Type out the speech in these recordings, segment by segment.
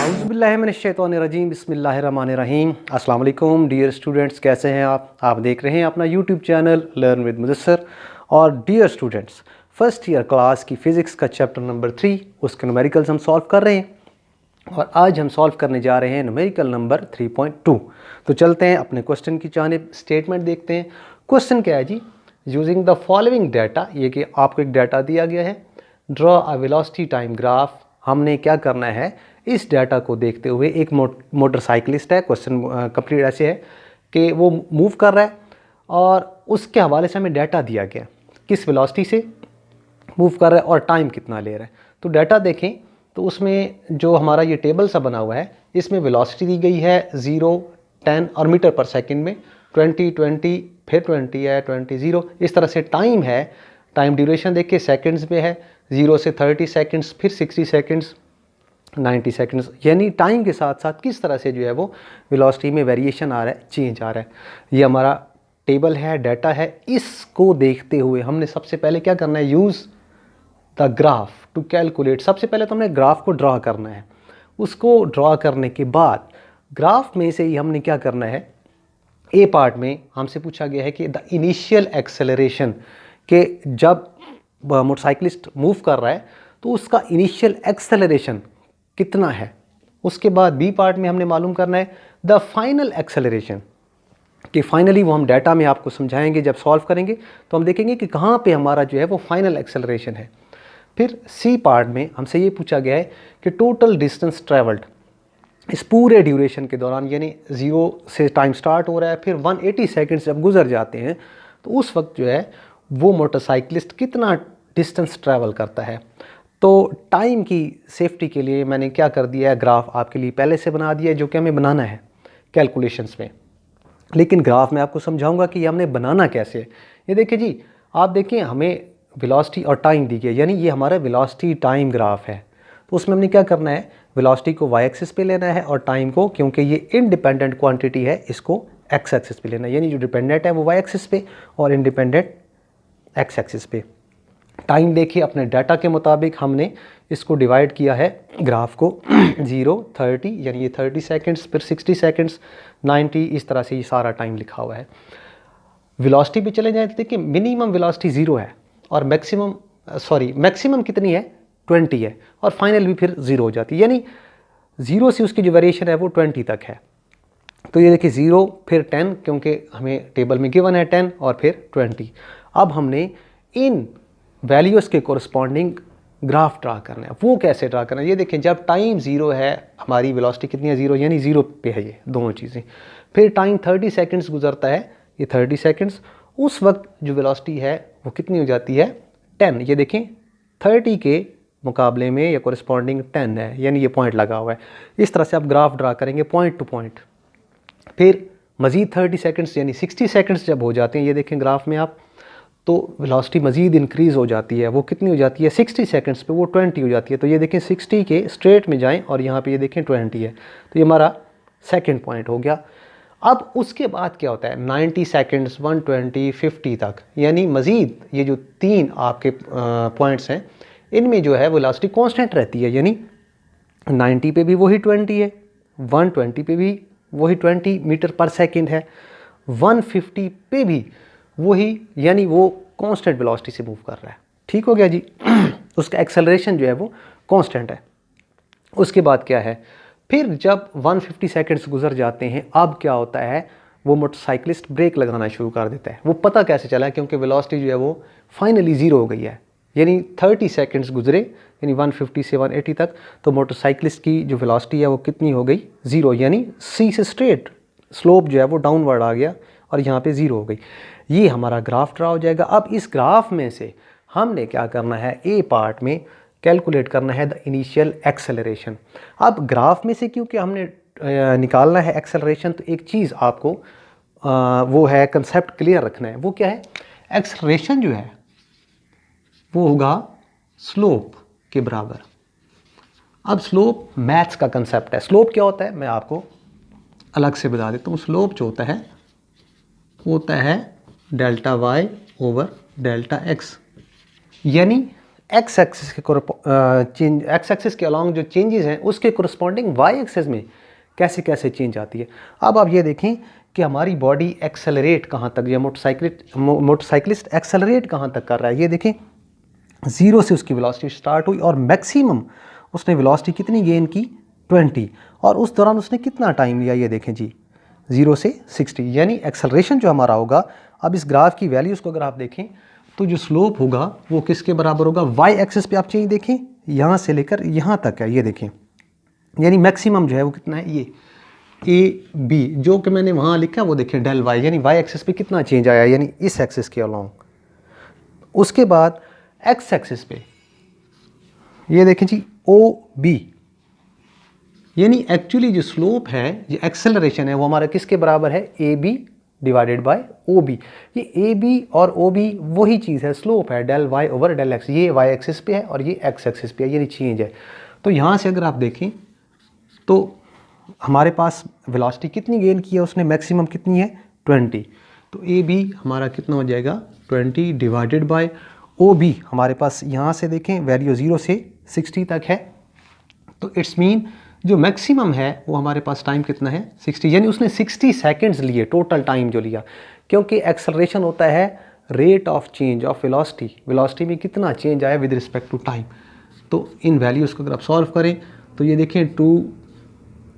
औज़ुबिल्लाहिमिनश्शैतानिर्रजीम बिस्मिल्लाहिर्रहमानिर्रहीम। अस्सलाम वालेकुम डियर स्टूडेंट्स, कैसे हैं आप देख रहे हैं अपना YouTube channel learn with Mudassar. और dear students, first year class की फ़िज़िक्स का चैप्टर नंबर 3 उसके न्यूमेरिकल्स हम सॉल्व कर रहे हैं और आज हम सॉल्व करने जा रहे हैं न्यूमेरिकल नंबर 3.2। तो चलते हैं अपने क्वेश्चन की जानिब। स्टेटमेंट देखते हैं। क्वेश्चन क्या है जी? यूजिंग द फॉलोइंग डाटा, ये कि आपको एक डाटा दिया गया है, draw a velocity time graph. हमने क्या करना है, इस डाटा को देखते हुए एक मोटरसाइकिलिस्ट है, क्वेश्चन कंप्लीट ऐसे है कि वो मूव कर रहा है और उसके हवाले से हमें डाटा दिया गया किस वेलोसिटी से मूव कर रहा है और टाइम कितना ले रहा है। तो डाटा देखें तो उसमें जो हमारा ये टेबल सा बना हुआ है, इसमें वेलोसिटी दी गई है 0, 10 और मीटर पर सेकंड में, 20, 20 फिर 20 है, 20, 0 इस तरह से टाइम है। टाइम ड्यूरेशन देखिए सेकंड्स में है, 0 से 30 सेकंड्स, फिर 60 सेकंड्स, 90 सेकंड्स। यानी टाइम के साथ साथ किस तरह से जो है वो वेलोसिटी में वेरिएशन आ रहा है, चेंज आ रहा है। ये हमारा टेबल है, डाटा है। इसको देखते हुए हमने सबसे पहले क्या करना है, use the graph to calculate. सबसे पहले तो हमने ग्राफ को ड्रा करना है। उसको ड्रा करने के बाद ग्राफ में से ही हमने क्या करना है, ए पार्ट में हमसे पूछा गया है कि द इनिशियल एक्सेलरेशन, कि जब मोटरसाइकिलिस्ट मूव कर रहा है तो उसका इनिशियल एक्सेलरेशन कितना है। उसके बाद बी पार्ट में हमने मालूम करना है द फाइनल एक्सेलरेशन, कि फाइनली वो हम डाटा में आपको समझाएंगे। जब सॉल्व करेंगे तो हम देखेंगे कि कहाँ पे हमारा जो है वो फाइनल एक्सेलरेशन है। फिर सी पार्ट में हमसे ये पूछा गया है कि टोटल डिस्टेंस ट्रैवल्ड इस पूरे ड्यूरेशन के दौरान, यानी 0 से टाइम स्टार्ट हो रहा है, फिर 180 सेकंड्स जब गुजर जाते हैं तो उस वक्त जो है वो मोटरसाइकिलिस्ट कितना डिस्टेंस ट्रैवल करता है। तो टाइम की सेफ्टी के लिए मैंने क्या कर दिया है, ग्राफ आपके लिए पहले से बना दिया है, जो कि हमें बनाना है कैलकुलेशंस में। लेकिन ग्राफ में आपको समझाऊंगा कि ये हमने बनाना कैसे है। ये देखिए जी, आप देखिए हमें वेलोसिटी और टाइम दी गई, यानी ये हमारा वेलोसिटी टाइम ग्राफ है। तो उसमें हमने क्या करना है, वेलोसिटी को वाई एक्सिस पे लेना है और टाइम को, क्योंकि ये इंडिपेंडेंट क्वांटिटी है, इसको एक्स एक्सिस पे लेना है। यानी जो डिपेंडेंट है वो वाई एक्सिस पे और इंडिपेंडेंट एक्स एक्सिस पे। टाइम देखिए अपने डाटा के मुताबिक हमने इसको डिवाइड किया है ग्राफ को 0, 30, यानी ये 30 सेकंड्स, फिर 60 सेकंड्स, 90, इस तरह से ये सारा टाइम लिखा हुआ है। वेलोसिटी पे चले जाए तो देखिए मिनिमम वेलोसिटी 0 है और मैक्सिमम कितनी है, 20 है, और फाइनल भी फिर 0 हो जाती है। यानी 0 से उसकी जो वेरिएशन है वो 20 तक है। तो ये देखिए 0 फिर 10, क्योंकि हमें टेबल में गिवन है 10 और फिर 20। अब हमने इन वैल्यूज़ के कोरस्पॉन्डिंग ग्राफ ड्रा करना है। वो कैसे ड्रा करना है, ये देखें जब टाइम 0 है, हमारी वेलोसिटी कितनी है, 0, यानी 0 पे है ये दोनों चीज़ें। फिर टाइम 30 सेकंड्स गुजरता है, ये 30 सेकंड्स, उस वक्त जो वेलोसिटी है वो कितनी हो जाती है, 10। ये देखें 30 के मुकाबले में ये कोरस्पॉन्डिंग 10 है, यानी ये पॉइंट लगा हुआ है। इस तरह से आप ग्राफ ड्रा करेंगे पॉइंट टू पॉइंट। फिर मज़ीद 30 सेकंड्स यानी 60 सेकंड्स जब हो जाते हैं, ये देखें ग्राफ में आप, तो वेलोसिटी मज़ीद इंक्रीज़ हो जाती है। वो कितनी हो जाती है, 60 सेकंड्स पे वो 20 हो जाती है। तो ये देखें 60 के स्ट्रेट में जाएं और यहाँ पे ये देखें 20 है। तो ये हमारा सेकंड पॉइंट हो गया। अब उसके बाद क्या होता है, 90 सेकंड्स, 120, 50 तक, यानी मज़ीद ये जो 3 आपके पॉइंट्स हैं, इनमें जो है वेलोसिटी कांस्टेंट रहती है। यानी 90 पे भी वही 20 है, 120 पे भी वही 20 मीटर पर सेकंड है, 150 पे भी वही, यानी वो कांस्टेंट वेलोसिटी से मूव कर रहा है। ठीक हो गया जी। उसका एक्सेलरेशन जो है वो कांस्टेंट है। उसके बाद क्या है, फिर जब 150 सेकंड्स गुजर जाते हैं, अब क्या होता है, वो मोटरसाइकिलिस्ट ब्रेक लगाना शुरू कर देता है। वो पता कैसे चला, क्योंकि वेलोसिटी जो है वो फाइनली 0 हो गई है। यानी 30 सेकंड्स गुजरे, यानी 150 से 180 तक, तो मोटरसाइकिलिस्ट की जो वेलोसिटी है वो कितनी हो गई, 0, यानी सी से स्ट्रेट स्लोप जो है वो डाउनवर्ड आ गया और यहाँ पे 0 हो गई। ये हमारा ग्राफ ड्रा हो जाएगा। अब इस ग्राफ में से हमने क्या करना है, ए पार्ट में कैलकुलेट करना है द इनिशियल एक्सेलरेशन। अब ग्राफ में से क्योंकि हमने निकालना है एक्सेलरेशन, तो एक चीज़ आपको वो है कंसेप्ट क्लियर रखना है। वो क्या है, एक्सेलरेशन जो है वो होगा स्लोप के बराबर। अब स्लोप मैथ्स का कंसेप्ट है। स्लोप क्या होता है मैं आपको अलग से बता देता हूँ। स्लोप जो होता है delta y over delta x, यानी एक्स एक्सिस के अलॉन्ग जो चेंजेस हैं उसके कोरस्पॉन्डिंग वाई एक्सिस में कैसे कैसे चेंज आती है। अब आप ये देखें कि हमारी बॉडी एक्सेलरेट कहाँ तक, या मोटरसाइकिलिस्ट एक्सेलरेट कहाँ तक कर रहा है। ये देखें 0 से उसकी वेलोसिटी स्टार्ट हुई और मैक्सिमम उसने वेलोसिटी कितनी गेन की 20, और उस दौरान उसने कितना टाइम लिया, ये देखें जी 0 से 60, यानी एक्सेलरेशन जो हमारा होगा। अब इस ग्राफ की वैल्यूज़ को अगर आप देखें तो जो स्लोप होगा वो किसके बराबर होगा, वाई एक्सिस पे आप चेंज देखें यहाँ से लेकर यहाँ तक है, ये देखें, यानी मैक्सिमम जो है वो कितना है, ये ए बी जो कि मैंने वहाँ लिखा वो देखें डेल वाई, यानी वाई एक्सिस पे कितना चेंज आया, यानी इस एक्सिस के अलॉन्ग। उसके बाद एक्स एक्सिस पे ये देखें जी ओ बी, यानी एक्चुअली जो स्लोप है, जो एक्सेलरेशन है वो हमारा किसके बराबर है, A B divided by O B. ये ए बी और ओ बी वही चीज़ है, स्लोप है del y over del x. ये वाई एक्सिस पे है और ये एक्स एक्सिस पे है, ये चेंज है। तो यहाँ से अगर आप देखें तो हमारे पास वेलोसिटी कितनी गेन की है उसने, मैक्सिमम कितनी है 20। तो ए बी हमारा कितना हो जाएगा 20 डिवाइडेड बाय ओ बी, हमारे पास यहाँ से देखें वैल्यू 0 से 60 तक है। तो इट्स मीन जो मैक्सिमम है वो हमारे पास टाइम कितना है 60, यानी उसने 60 सेकेंड्स लिए टोटल टाइम जो लिया, क्योंकि एक्सेलरेशन होता है rate of change of velocity, velocity में कितना चेंज आया विद रिस्पेक्ट टू टाइम। तो इन वैल्यूज़ को अगर आप सॉल्व करें तो ये देखें 2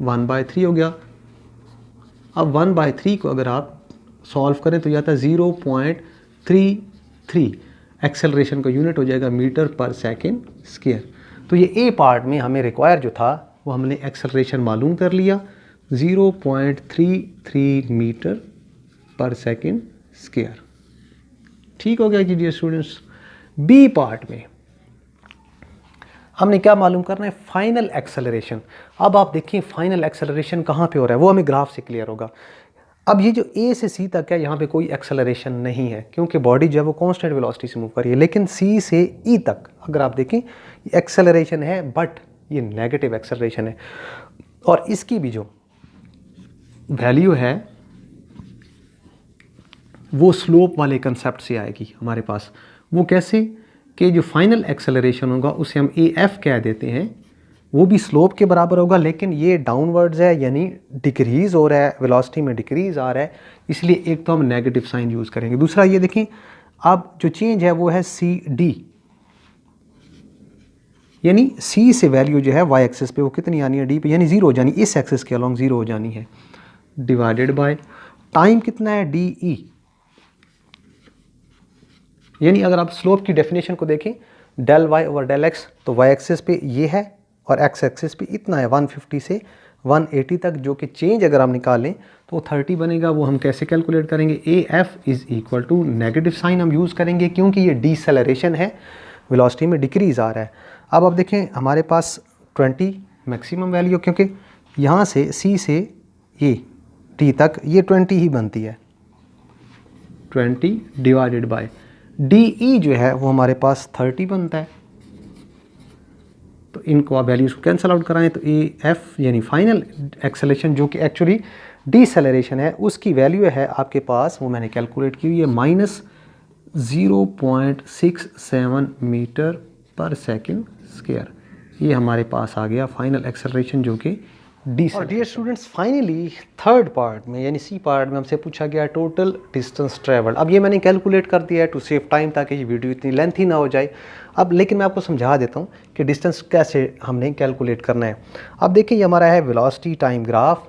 1/3 हो गया। अब 1/3 को अगर आप सॉल्व करें तो यह आता है 0.33, एक्सेलरेशन का यूनिट हो जाएगा मीटर पर सेकेंड स्क्वायर। तो ये ए पार्ट में हमें रिक्वायर जो था वो हमने एक्सेलरेशन मालूम कर लिया, 0.33 मीटर पर सेकेंड स्क्वायर। ठीक हो गया कि डियर स्टूडेंट्स। बी पार्ट में हमने क्या मालूम करना है, फाइनल एक्सेलरेशन। अब आप देखिए फाइनल एक्सेलरेशन कहाँ पे हो रहा है वो हमें ग्राफ से क्लियर होगा। अब ये जो ए से सी तक है यहाँ पे कोई एक्सेलरेशन नहीं है, क्योंकि बॉडी जो है वो कांस्टेंट वेलोसिटी से मूव कर रही है। लेकिन सी से ई तक अगर आप देखें एक्सेलरेशन है, बट ये नेगेटिव एक्सेलरेशन है, और इसकी भी जो वैल्यू है वो स्लोप वाले कंसेप्ट से आएगी हमारे पास। वो कैसे कि जो फाइनल एक्सेलरेशन होगा उसे हम ए एफ कह देते हैं, वो भी स्लोप के बराबर होगा, लेकिन ये डाउनवर्ड्स है, यानी डिक्रीज़ हो रहा है, वेलोसिटी में डिक्रीज़ आ रहा है, इसलिए एक तो हम नेगेटिव साइन यूज़ करेंगे। दूसरा ये देखें अब जो चेंज है वो है सी डी, यानी सी से वैल्यू जो है वाई एक्सिस पे वो कितनी आनी है डी पे, यानी 0 हो जानी, इस एक्सिस के अलॉन्ग 0 हो जानी है, डिवाइडेड बाय टाइम कितना है डी ई। यानी अगर आप स्लोप की डेफिनेशन को देखें del y over del x, तो वाई एक्सिस पे ये है और एक्स एक्सिस पे इतना है 150 से 180 तक, जो कि चेंज अगर हम निकालें तो 30 बनेगा। वो हम कैसे कैलकुलेट करेंगे, A F is equal to negative sign हम यूज़ करेंगे, क्योंकि ये डिसेलरेशन है, वेलोसिटी में डिक्रीज़ आ रहा है। अब देखें हमारे पास 20 मैक्सिमम वैल्यू, क्योंकि यहाँ से सी से ये टी तक ये 20 ही बनती है, 20 डिवाइडेड बाय डी ई जो है वो हमारे पास 30 बनता है। तो इनको आप वैल्यूज़ को कैंसिल आउट कराएं तो ए एफ यानी फाइनल एक्सेलरेशन जो कि एक्चुअली डिसेलरेशन है उसकी वैल्यू है आपके पास, वो मैंने कैलकुलेट की हुई है, -0.67 मीटर पर सेकेंड स्क्वायर। ये हमारे पास आ गया फाइनल एक्सेलरेशन जो कि और dear students finally third part में यानी सी पार्ट में हमसे पूछा गया टोटल डिस्टेंस ट्रेवल्ड। अब ये मैंने कैलकुलेट कर दिया है टू सेव टाइम, ताकि ये वीडियो इतनी लेंथी ना हो जाए। अब लेकिन मैं आपको समझा देता हूँ कि डिस्टेंस कैसे हमने कैलकुलेट करना है। अब देखिए ये हमारा है velocity time graph.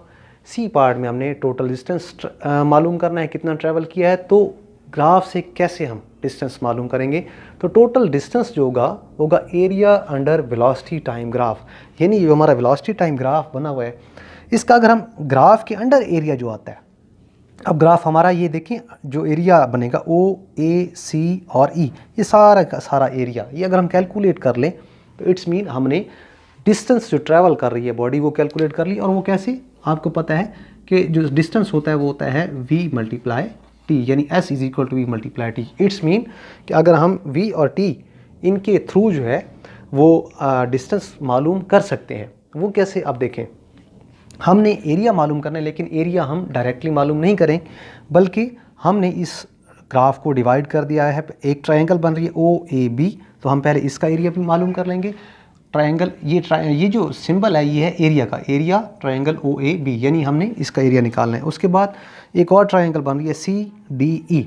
C part में हमने टोटल डिस्टेंस मालूम करना है कितना ट्रैवल किया है, तो ग्राफ से कैसे हम डिस्टेंस मालूम करेंगे। तो टोटल डिस्टेंस जो होगा area under velocity time graph, यानी ये हमारा वेलोसिटी टाइम ग्राफ बना हुआ है, इसका अगर हम ग्राफ के अंडर एरिया जो आता है, अब ग्राफ हमारा ये देखें जो एरिया बनेगा ओ ए सी और ई, ये सारा का सारा एरिया ये अगर हम कैलकुलेट कर लें तो इट्स मीन हमने डिस्टेंस जो ट्रैवल कर रही है बॉडी वो कैलकुलेट कर ली। और वो कैसे, आपको पता है कि जो डिस्टेंस होता है वो होता है v मल्टीप्लाई टी, यानी s is equal to v multiply t. It's mean कि अगर हम v और t इनके थ्रू जो है वो डिस्टेंस मालूम कर सकते हैं। वो कैसे, अब देखें हमने एरिया मालूम करना है, लेकिन एरिया हम डायरेक्टली मालूम नहीं करें, बल्कि हमने इस ग्राफ को डिवाइड कर दिया है। एक ट्रायंगल बन रही है ओ ए बी, तो हम पहले इसका एरिया भी मालूम कर लेंगे। ट्रायंगल ये जो सिंबल है ये है एरिया का, एरिया ट्रायंगल OAB, यानी हमने इसका एरिया निकालना है। उसके बाद एक और ट्रायंगल बन रही है CDE,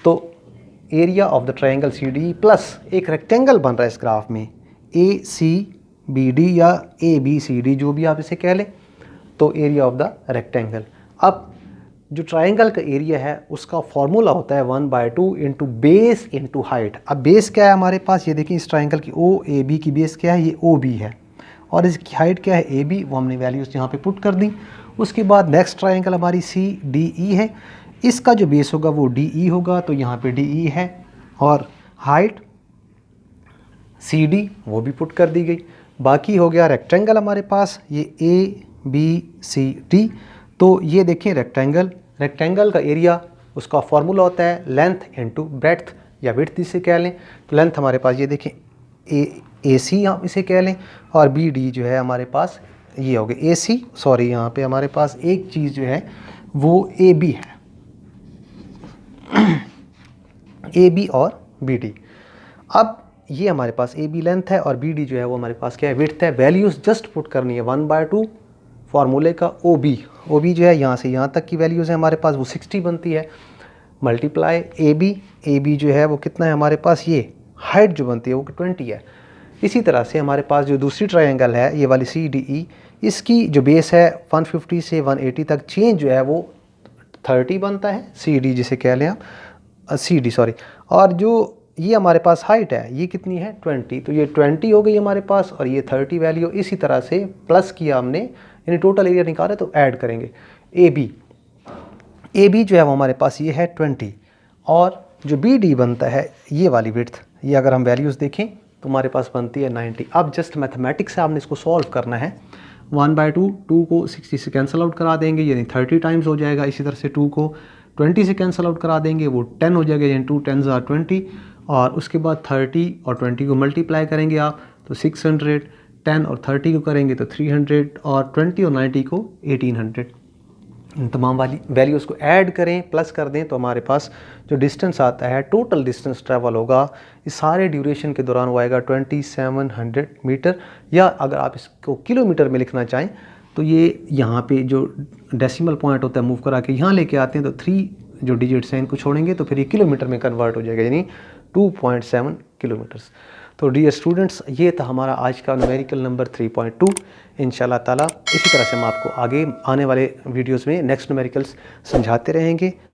तो area of the triangle CDE plus एक रेक्टेंगल बन रहा है इस ग्राफ में ACBD या ABCD, जो भी आप इसे कह लें, तो एरिया ऑफ द रेक्टेंगल। अब जो ट्रायंगल का एरिया है उसका फॉर्मूला होता है 1/2 इंटू बेस इंटू हाइट। अब बेस क्या है हमारे पास, ये देखिए इस ट्रायंगल की OAB की बेस क्या है, ये OB है, और इसकी हाइट क्या है AB, वो हमने वैल्यूज़ यहाँ पे पुट कर दी। उसके बाद नेक्स्ट ट्रायंगल हमारी CDE है, इसका जो बेस होगा वो DE होगा, तो यहाँ पे DE है, और हाइट CD वो भी पुट कर दी गई। बाकी हो गया रेक्टेंगल हमारे पास, ये ABCD। तो ये देखिए रेक्टेंगल का एरिया, उसका फॉर्मूला होता है लेंथ इनटू ब्रेड्थ या विड्थ इसे कह लें। तो लेंथ हमारे पास ये देखें AC हम इसे कह लें, और BD जो है हमारे पास ये हो गया AC, सॉरी यहाँ पे हमारे पास एक चीज़ जो है वो AB है, AB और BD। अब ये हमारे पास AB लेंथ है और BD जो है वो हमारे पास क्या है, विड्थ है। वैल्यूज़ जस्ट पुट करनी है 1/2 फार्मूले का OB जो है यहाँ से यहाँ तक की वैल्यूज़ है हमारे पास, वो 60 बनती है, मल्टीप्लाई AB जो है वो कितना है हमारे पास, ये हाइट जो बनती है वो 20 है। इसी तरह से हमारे पास जो दूसरी ट्रायंगल है ये वाली CDE, इसकी जो बेस है 150 से 180 तक, चेंज जो है वो 30 बनता है, CD जिसे कह लें आप, CD सॉरी, और जो ये हमारे पास हाइट है ये कितनी है 20, तो ये 20 हो गई हमारे पास, और ये 30 वैल्यू। इसी तरह से प्लस किया हमने, यानी टोटल एरिया निकाला तो ऐड करेंगे। AB जो है वो हमारे पास ये है 20, और जो BD बनता है ये वाली विड्थ, ये अगर हम वैल्यूज़ देखें तो हमारे पास बनती है 90। अब जस्ट मैथमेटिक्स से आपने इसको सॉल्व करना है। 1/2, 2 को 60 से कैंसिल आउट करा देंगे, यानी 30 टाइम्स हो जाएगा। इसी तरह से 2 को 20 से कैंसिल आउट करा देंगे, वो 10 हो जाएगा, यानी 2 10s are 20, और उसके बाद 30 और 20 को मल्टीप्लाई करेंगे आप तो 600, 10 और 30 को करेंगे तो 300, और 20 और 90 को 1800। इन तमाम वाली वैल्यूज़ को ऐड करें, प्लस कर दें, तो हमारे पास जो डिस्टेंस आता है, टोटल डिस्टेंस ट्रैवल होगा इस सारे ड्यूरेशन के दौरान, वो आएगा 2700 मीटर। या अगर आप इसको किलोमीटर में लिखना चाहें तो ये यहाँ पे जो डेसिमल पॉइंट होता है मूव करा के यहाँ लेके आते हैं, तो 3 जो डिजिट्स हैं इनको छोड़ेंगे तो फिर ये किलोमीटर में कन्वर्ट हो जाएगा, यानी 2.7 किलोमीटर्स। तो डियर स्टूडेंट्स, ये था हमारा आज का न्यूमेरिकल नंबर 3.2। इंशाल्लाह ताला इसी तरह से हम आपको आगे आने वाले वीडियोस में नेक्स्ट न्यूमेरिकल्स समझाते रहेंगे।